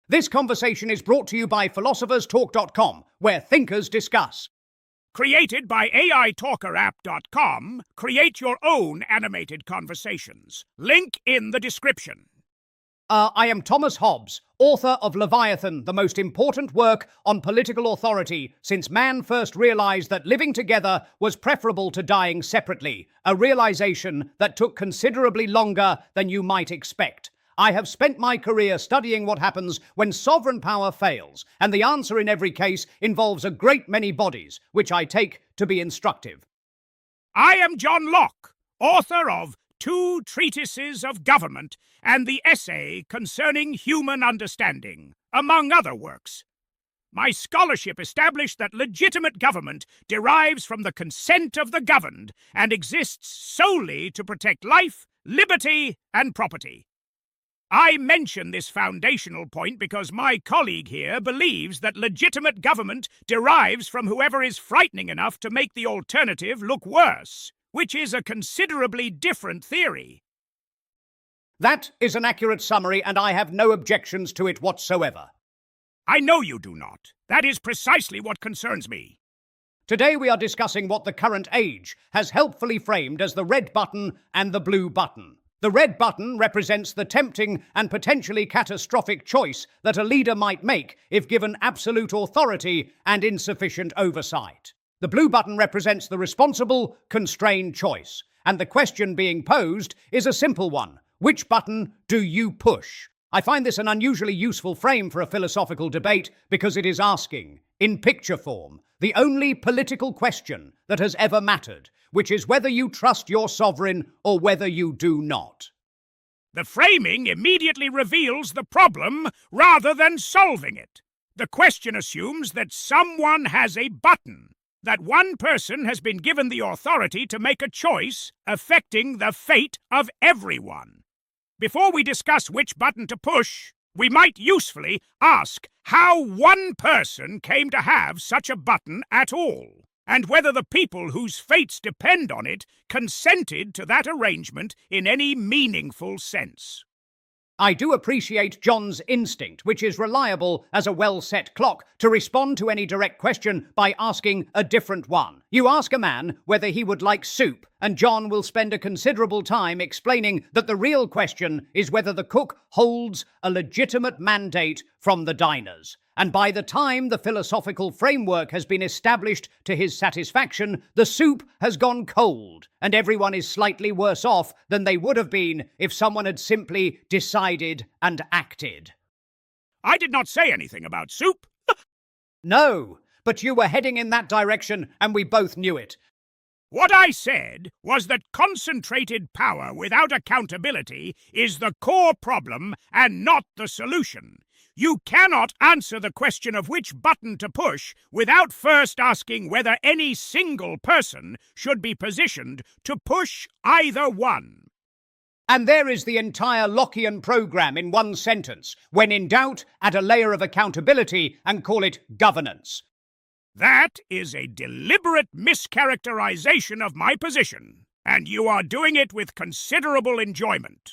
This conversation is brought to you by philosopherstalk.com, where thinkers discuss. Created by AITalkerapp.com, create your own animated conversations. Link in the description. I am Thomas Hobbes, author of Leviathan, the most important work on political authority since man first realized that living together was preferable to dying separately, a realization that took considerably longer than you might expect. I have spent my career studying what happens when sovereign power fails, and the answer in every case involves a great many bodies, which I take to be instructive. I am John Locke, author of Two Treatises of Government and the essay concerning human understanding, among other works. My scholarship established that legitimate government derives from the consent of the governed and exists solely to protect life, liberty, and property. I mention this foundational point because my colleague here believes that legitimate government derives from whoever is frightening enough to make the alternative look worse, which is a considerably different theory. That is an accurate summary, and I have no objections to it whatsoever. I know you do not. That is precisely what concerns me. Today we are discussing what the current age has helpfully framed as the red button and the blue button. The red button represents the tempting and potentially catastrophic choice that a leader might make if given absolute authority and insufficient oversight. The blue button represents the responsible, constrained choice. And the question being posed is a simple one. Which button do you push? I find this an unusually useful frame for a philosophical debate because it is asking, in picture form, the only political question that has ever mattered, which is whether you trust your sovereign or whether you do not. The framing immediately reveals the problem rather than solving it. The question assumes that someone has a button, that one person has been given the authority to make a choice affecting the fate of everyone. Before we discuss which button to push, we might usefully ask how one person came to have such a button at all, and whether the people whose fates depend on it consented to that arrangement in any meaningful sense. I do appreciate John's instinct, which is reliable as a well-set clock, to respond to any direct question by asking a different one. You ask a man whether he would like soup, and John will spend a considerable time explaining that the real question is whether the cook holds a legitimate mandate from the diners. And by the time the philosophical framework has been established to his satisfaction, the soup has gone cold, and everyone is slightly worse off than they would have been if someone had simply decided and acted. I did not say anything about soup. No, but you were heading in that direction, and we both knew it. What I said was that concentrated power without accountability is the core problem and not the solution. You cannot answer the question of which button to push without first asking whether any single person should be positioned to push either one. And there is the entire Lockean program in one sentence. When in doubt, add a layer of accountability and call it governance. That is a deliberate mischaracterization of my position, and you are doing it with considerable enjoyment.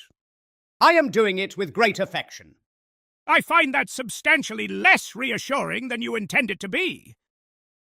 I am doing it with great affection. I find that substantially less reassuring than you intend it to be.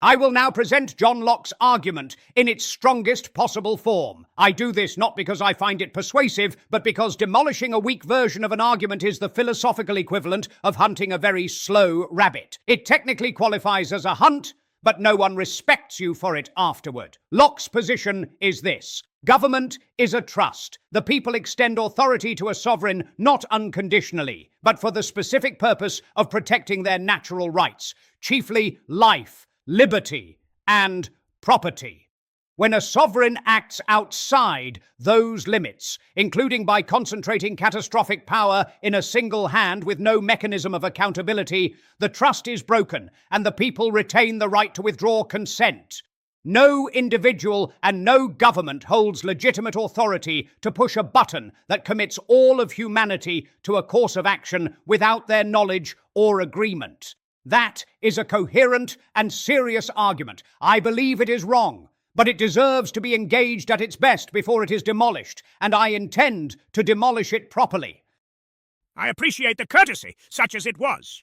I will now present John Locke's argument in its strongest possible form. I do this not because I find it persuasive, but because demolishing a weak version of an argument is the philosophical equivalent of hunting a very slow rabbit. It technically qualifies as a hunt, but no one respects you for it afterward. Locke's position is this. Government is a trust. The people extend authority to a sovereign not unconditionally, but for the specific purpose of protecting their natural rights, chiefly life, liberty, and property. When a sovereign acts outside those limits, including by concentrating catastrophic power in a single hand with no mechanism of accountability, the trust is broken and the people retain the right to withdraw consent. No individual and no government holds legitimate authority to push a button that commits all of humanity to a course of action without their knowledge or agreement. That is a coherent and serious argument. I believe it is wrong, but it deserves to be engaged at its best before it is demolished, and I intend to demolish it properly. I appreciate the courtesy, such as it was.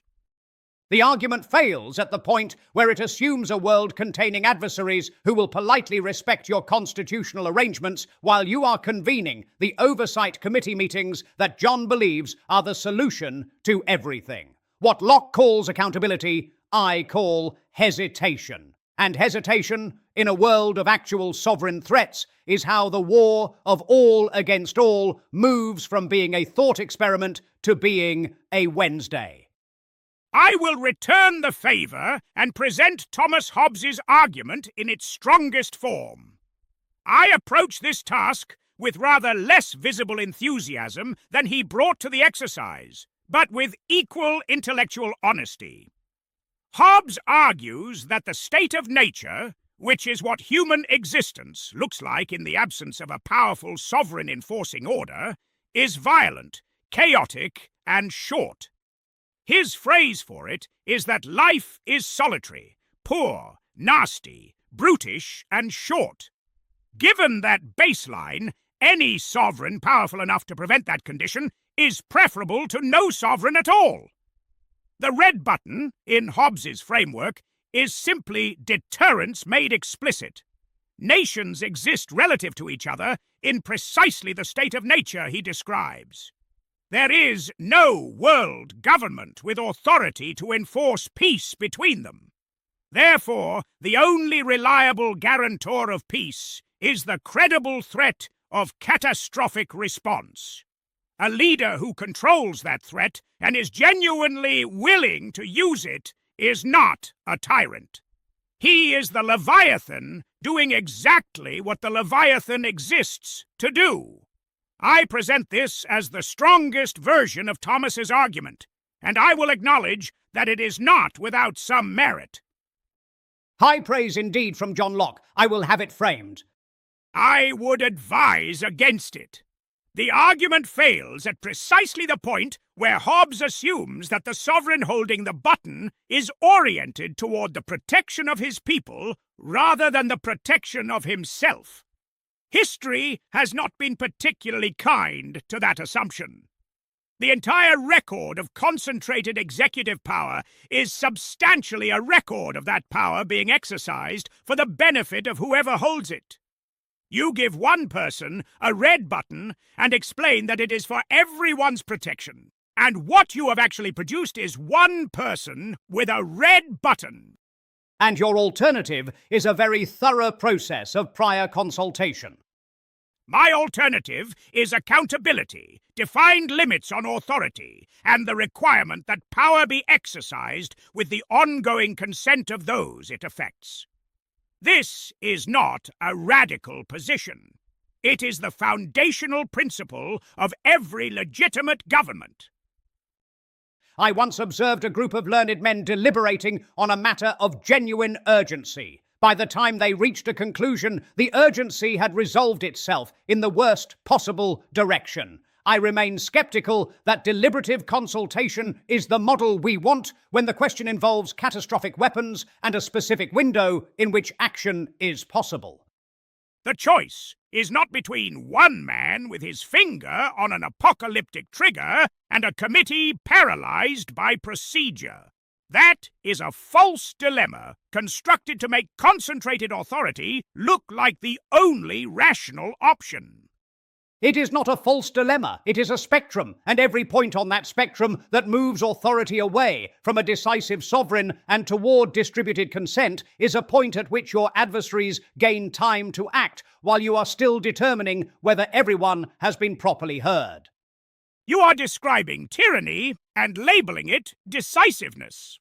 The argument fails at the point where it assumes a world containing adversaries who will politely respect your constitutional arrangements while you are convening the oversight committee meetings that John believes are the solution to everything. What Locke calls accountability, I call hesitation. And hesitation, in a world of actual sovereign threats, is how the war of all against all moves from being a thought experiment to being a Wednesday. I will return the favour and present Thomas Hobbes's argument in its strongest form. I approach this task with rather less visible enthusiasm than he brought to the exercise, but with equal intellectual honesty. Hobbes argues that the state of nature, which is what human existence looks like in the absence of a powerful sovereign enforcing order, is violent, chaotic, and short. His phrase for it is that life is solitary, poor, nasty, brutish, and short. Given that baseline, any sovereign powerful enough to prevent that condition is preferable to no sovereign at all. The red button, in Hobbes's framework, is simply deterrence made explicit. Nations exist relative to each other in precisely the state of nature he describes. There is no world government with authority to enforce peace between them. Therefore, the only reliable guarantor of peace is the credible threat of catastrophic response. A leader who controls that threat and is genuinely willing to use it is not a tyrant. He is the Leviathan doing exactly what the Leviathan exists to do. I present this as the strongest version of Thomas's argument, and I will acknowledge that it is not without some merit. High praise indeed from John Locke. I will have it framed. I would advise against it. The argument fails at precisely the point where Hobbes assumes that the sovereign holding the button is oriented toward the protection of his people rather than the protection of himself. History has not been particularly kind to that assumption. The entire record of concentrated executive power is substantially a record of that power being exercised for the benefit of whoever holds it. You give one person a red button and explain that it is for everyone's protection. And what you have actually produced is one person with a red button. And your alternative is a very thorough process of prior consultation. My alternative is accountability, defined limits on authority, and the requirement that power be exercised with the ongoing consent of those it affects. This is not a radical position. It is the foundational principle of every legitimate government. I once observed a group of learned men deliberating on a matter of genuine urgency. By the time they reached a conclusion, the urgency had resolved itself in the worst possible direction. I remain skeptical that deliberative consultation is the model we want when the question involves catastrophic weapons and a specific window in which action is possible. The choice is not between one man with his finger on an apocalyptic trigger and a committee paralyzed by procedure. That is a false dilemma constructed to make concentrated authority look like the only rational option. It is not a false dilemma, it is a spectrum, and every point on that spectrum that moves authority away from a decisive sovereign and toward distributed consent is a point at which your adversaries gain time to act, while you are still determining whether everyone has been properly heard. You are describing tyranny and labeling it decisiveness.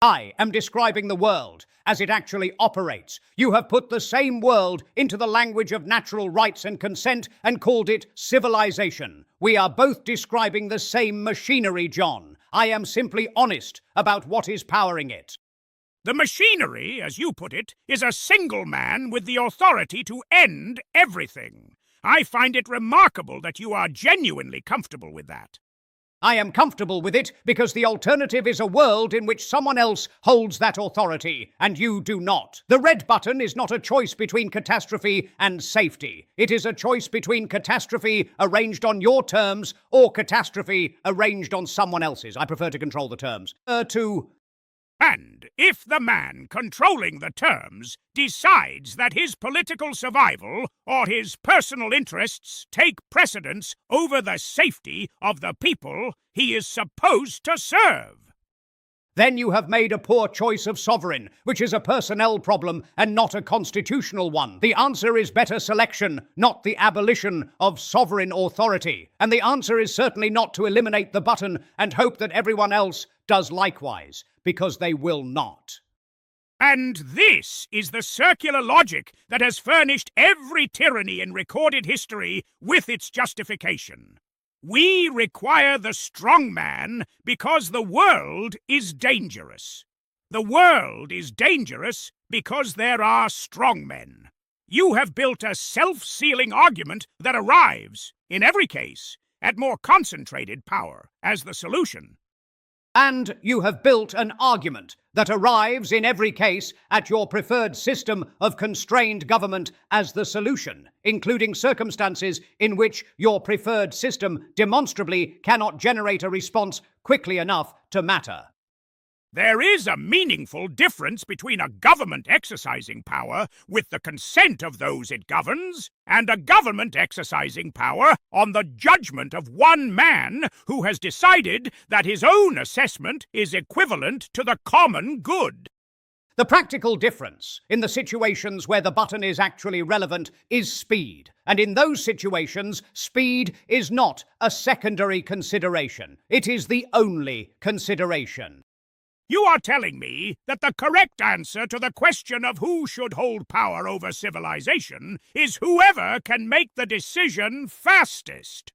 I am describing the world as it actually operates. You have put the same world into the language of natural rights and consent and called it civilization. We are both describing the same machinery, John. I am simply honest about what is powering it. The machinery, as you put it, is a single man with the authority to end everything. I find it remarkable that you are genuinely comfortable with that. I am comfortable with it because the alternative is a world in which someone else holds that authority, and you do not. The red button is not a choice between catastrophe and safety. It is a choice between catastrophe arranged on your terms or catastrophe arranged on someone else's. I prefer to control the terms. And if the man controlling the terms decides that his political survival or his personal interests take precedence over the safety of the people he is supposed to serve, then you have made a poor choice of sovereign, which is a personnel problem and not a constitutional one. The answer is better selection, not the abolition of sovereign authority. And the answer is certainly not to eliminate the button and hope that everyone else does likewise, because they will not. And this is the circular logic that has furnished every tyranny in recorded history with its justification. We require the strong man because the world is dangerous. The world is dangerous because there are strong men. You have built a self-sealing argument that arrives, in every case, at more concentrated power as the solution. And you have built an argument that arrives in every case at your preferred system of constrained government as the solution, including circumstances in which your preferred system demonstrably cannot generate a response quickly enough to matter. There is a meaningful difference between a government exercising power with the consent of those it governs and a government exercising power on the judgment of one man who has decided that his own assessment is equivalent to the common good. The practical difference in the situations where the button is actually relevant is speed. And in those situations, speed is not a secondary consideration. It is the only consideration. You are telling me that the correct answer to the question of who should hold power over civilization is whoever can make the decision fastest.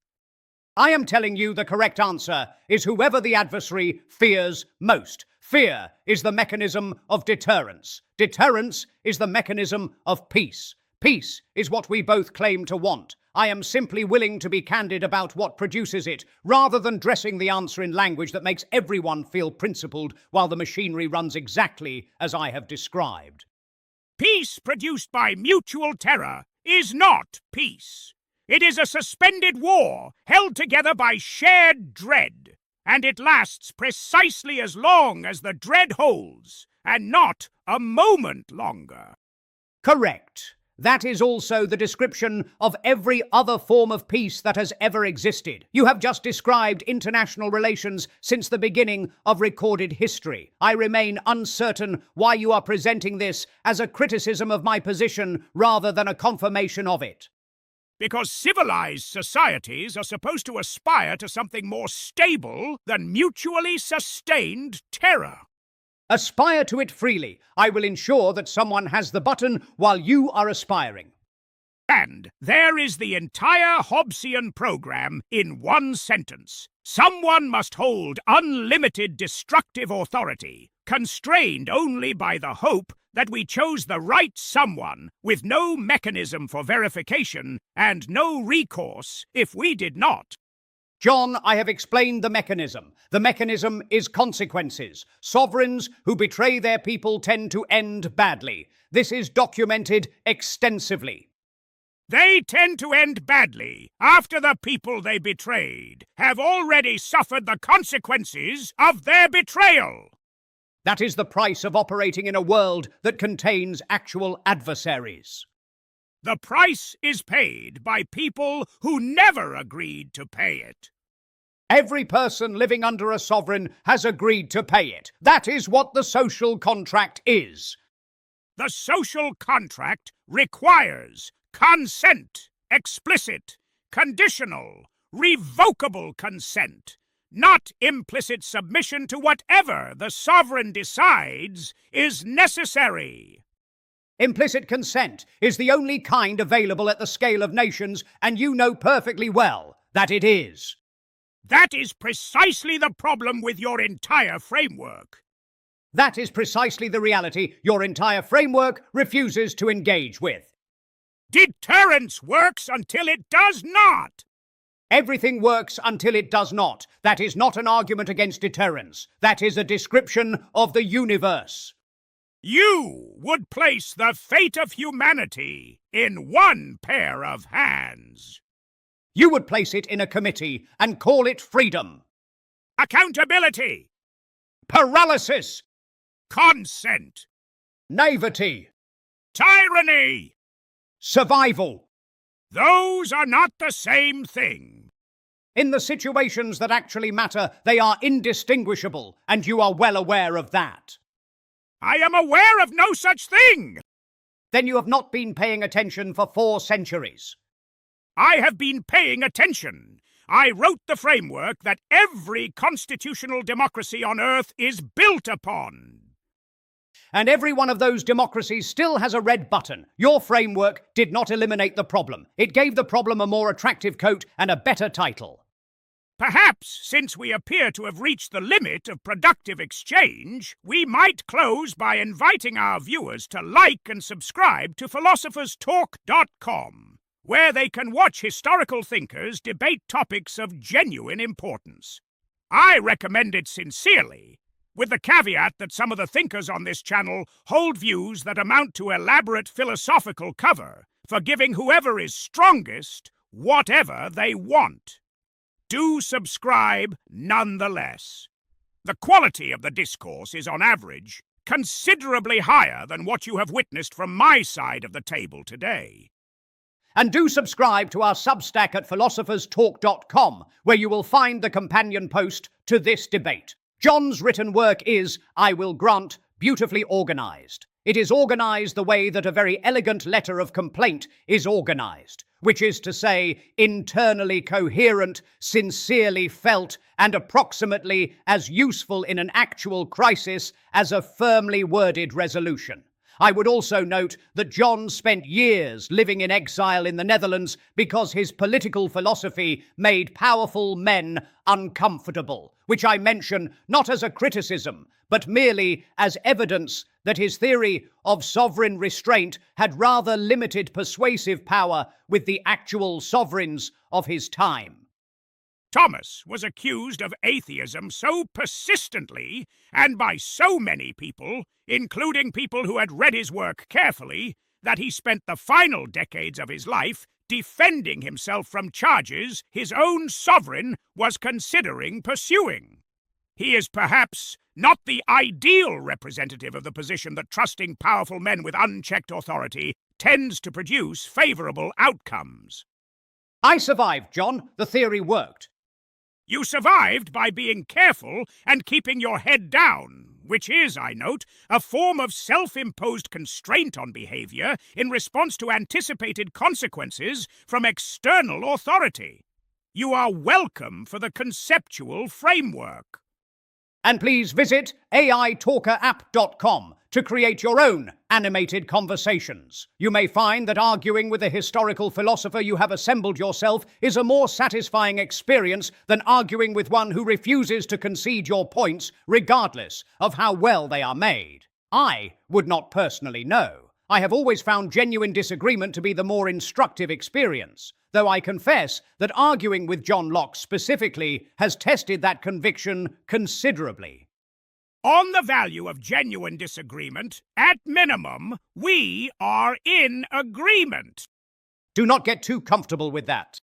I am telling you the correct answer is whoever the adversary fears most. Fear is the mechanism of deterrence. Deterrence is the mechanism of peace. Peace is what we both claim to want. I am simply willing to be candid about what produces it, rather than dressing the answer in language that makes everyone feel principled while the machinery runs exactly as I have described. Peace produced by mutual terror is not peace. It is a suspended war held together by shared dread, and it lasts precisely as long as the dread holds, and not a moment longer. Correct. That is also the description of every other form of peace that has ever existed. You have just described international relations since the beginning of recorded history. I remain uncertain why you are presenting this as a criticism of my position rather than a confirmation of it. Because civilized societies are supposed to aspire to something more stable than mutually sustained terror. Aspire to it freely. I will ensure that someone has the button while you are aspiring. And there is the entire Hobbesian program in one sentence. Someone must hold unlimited destructive authority, constrained only by the hope that we chose the right someone, with no mechanism for verification and no recourse if we did not. John, I have explained the mechanism. The mechanism is consequences. Sovereigns who betray their people tend to end badly. This is documented extensively. They tend to end badly after the people they betrayed have already suffered the consequences of their betrayal. That is the price of operating in a world that contains actual adversaries. The price is paid by people who never agreed to pay it. Every person living under a sovereign has agreed to pay it. That is what the social contract is. The social contract requires consent, explicit, conditional, revocable consent, not implicit submission to whatever the sovereign decides is necessary. Implicit consent is the only kind available at the scale of nations, and you know perfectly well that it is. That is precisely the problem with your entire framework. That is precisely the reality your entire framework refuses to engage with. Deterrence works until it does not. Everything works until it does not. That is not an argument against deterrence. That is a description of the universe. You would place the fate of humanity in one pair of hands. You would place it in a committee and call it freedom. Accountability. Paralysis. Consent. Naivety. Tyranny. Survival. Those are not the same thing. In the situations that actually matter, they are indistinguishable, and you are well aware of that. I am aware of no such thing. Then you have not been paying attention for 4 centuries. I have been paying attention. I wrote the framework that every constitutional democracy on Earth is built upon. And every one of those democracies still has a red button. Your framework did not eliminate the problem. It gave the problem a more attractive coat and a better title. Perhaps, since we appear to have reached the limit of productive exchange, we might close by inviting our viewers to like and subscribe to philosopherstalk.com, where they can watch historical thinkers debate topics of genuine importance. I recommend it sincerely, with the caveat that some of the thinkers on this channel hold views that amount to elaborate philosophical cover for giving whoever is strongest whatever they want. Do subscribe nonetheless. The quality of the discourse is, on average, considerably higher than what you have witnessed from my side of the table today. And do subscribe to our Substack at philosopherstalk.com, where you will find the companion post to this debate. John's written work is, I will grant, beautifully organized. It is organized the way that a very elegant letter of complaint is organized, which is to say, internally coherent, sincerely felt, and approximately as useful in an actual crisis as a firmly worded resolution. I would also note that John spent years living in exile in the Netherlands because his political philosophy made powerful men uncomfortable, which I mention not as a criticism, but merely as evidence that his theory of sovereign restraint had rather limited persuasive power with the actual sovereigns of his time. Thomas was accused of atheism so persistently, and by so many people, including people who had read his work carefully, that he spent the final decades of his life defending himself from charges his own sovereign was considering pursuing. He is perhaps not the ideal representative of the position that trusting powerful men with unchecked authority tends to produce favorable outcomes. I survived, John. The theory worked. You survived by being careful and keeping your head down, which is, I note, a form of self-imposed constraint on behavior in response to anticipated consequences from external authority. You are welcome for the conceptual framework. And please visit AITalkerApp.com to create your own animated conversations. You may find that arguing with a historical philosopher you have assembled yourself is a more satisfying experience than arguing with one who refuses to concede your points regardless of how well they are made. I would not personally know. I have always found genuine disagreement to be the more instructive experience, though I confess that arguing with John Locke specifically has tested that conviction considerably. On the value of genuine disagreement, at minimum, we are in agreement. Do not get too comfortable with that.